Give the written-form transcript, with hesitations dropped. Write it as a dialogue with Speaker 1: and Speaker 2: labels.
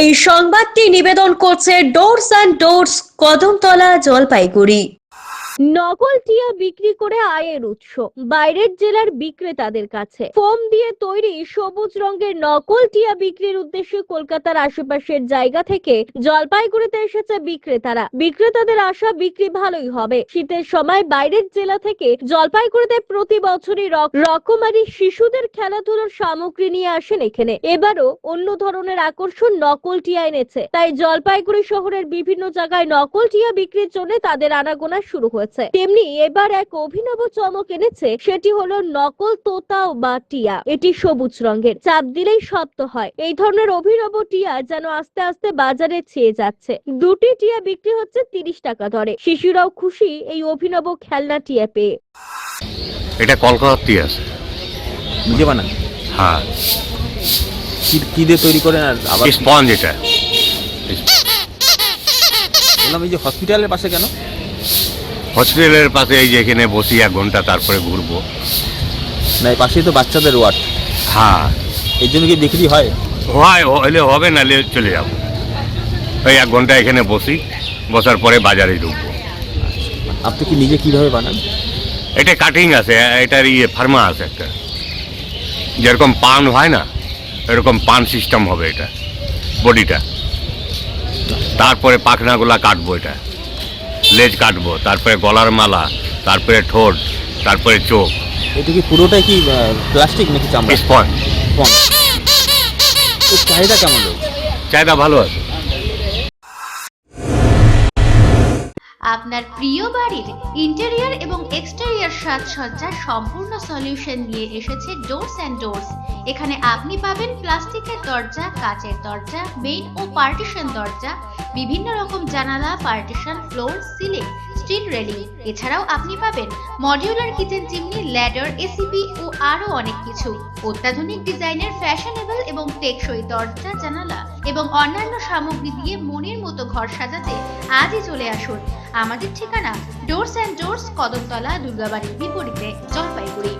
Speaker 1: এই সংবাদটি নিবেদন করছে doors and doors, Kadamtala, Jalpaiguri.
Speaker 2: নকল টিয়া বিক্রি করে আয়ের উৎস বাইরের জেলার বিক্রেতাদের কাছে। ফোম দিয়ে তৈরি সবুজ রঙের নকল টিয়া বিক্রির উদ্দেশ্যে কলকাতার আশেপাশের জায়গা থেকে জলপাইগুড়িতে এসেছে বিক্রেতাদের আশা বিক্রি ভালোই হবে। শীতের সময় বাইরের জেলা থেকে জলপাইগুড়িতে প্রতি বছরই রকমারি শিশুদের খেলাধুলার সামগ্রী নিয়ে আসেন এখানে। এবারও অন্য ধরনের আকর্ষণ নকল টিয়া এনেছে, তাই জলপাইগুড়ি শহরের বিভিন্ন জায়গায় নকল টিয়া বিক্রির জন্য তাদের আনাগোনা শুরু হয়েছে। তেমনি এবার এক অভিনব চমক এনেছে, সেটি হলো নকল তোতা বা টিয়া। এটি সবুজ রঙের, চাপ দিলেই শব্দ হয়। এই ধরনের অভিনব টিয়া যেন আস্তে আস্তে বাজারে ছেয়ে যাচ্ছে। দুটি টিয়া বিক্রি হচ্ছে 30 টাকা দরে। শিশুরাও খুশি এই অভিনব খেলনা টিয়া পেয়ে।
Speaker 3: এটা কলকাতার টিয়া আছে,
Speaker 4: নিজে বানান?
Speaker 3: হ্যাঁ।
Speaker 4: কি দিয়ে তৈরি করেন? আর আবার
Speaker 3: স্পঞ্জ এটা।
Speaker 4: বললাম এই যে হসপিটালের পাশে কেন?
Speaker 3: হসপিটালের পাশে এই যে এখানে বসি 1 ঘন্টা, তারপরে ঘুরবো।
Speaker 4: না, এই পাশেই তো বাচ্চাদের ওয়ার্ড,
Speaker 3: হ্যাঁ।
Speaker 4: এই জন্য কি বিক্রি হয়?
Speaker 3: হলে হবে, না চলে যাবো। ওই 1 ঘন্টা এখানে বসি, বসার পরে বাজারে ঢুকবো।
Speaker 4: আপনি কি নিজে কিভাবে বানান?
Speaker 3: এটা কাটিং আছে, এটার ফার্মা আছে একটা, যেরকম পান হয় না এরকম পান সিস্টেম হবে এটা, বডিটা। তারপরে পাখনাগুলা কাটবো, এটা লেজ কাটবো, তারপরে গলার মালা, তারপরে ঠোঁট, তারপরে চোখ।
Speaker 4: এটা কি পুরোটাই কি প্লাস্টিক নাকি চামড়া?
Speaker 3: স্পঞ্জ।
Speaker 4: এর চাহিদা কেমন রয়েছে?
Speaker 3: চাহিদা ভালো আছে।
Speaker 5: আপনার প্রিয় বাড়ির ইন্টেরিয়র এবং এক্সটেরিয়র সাজসজ্জার সম্পূর্ণ সলিউশন নিয়ে এসেছে ডোরস অ্যান্ড ডোরস। এখানে আপনি পাবেন প্লাস্টিকের দরজা, কাচের দরজা, মেইন ও পার্টিশন দরজা, বিভিন্ন রকম জানালা, partition, floor, ceiling, steel railing. এছাড়াও আপনি পাবেন modular kitchen chimney, ladder, ACP ও আরো অনেক কিছু। অত্যাধুনিক ডিজাইনের ফ্যাশনেবল এবং টেকসই দরজা, জানালা এবং অন্যান্য সামগ্রী দিয়ে মনের মতো ঘর সাজাতে আজই চলে আসুন। আমাদের ঠিকানা ডোরস অ্যান্ড ডোরস, কদমতলা, দুর্গাবাড়ির বিপরীতে, জলপাইগুড়ি।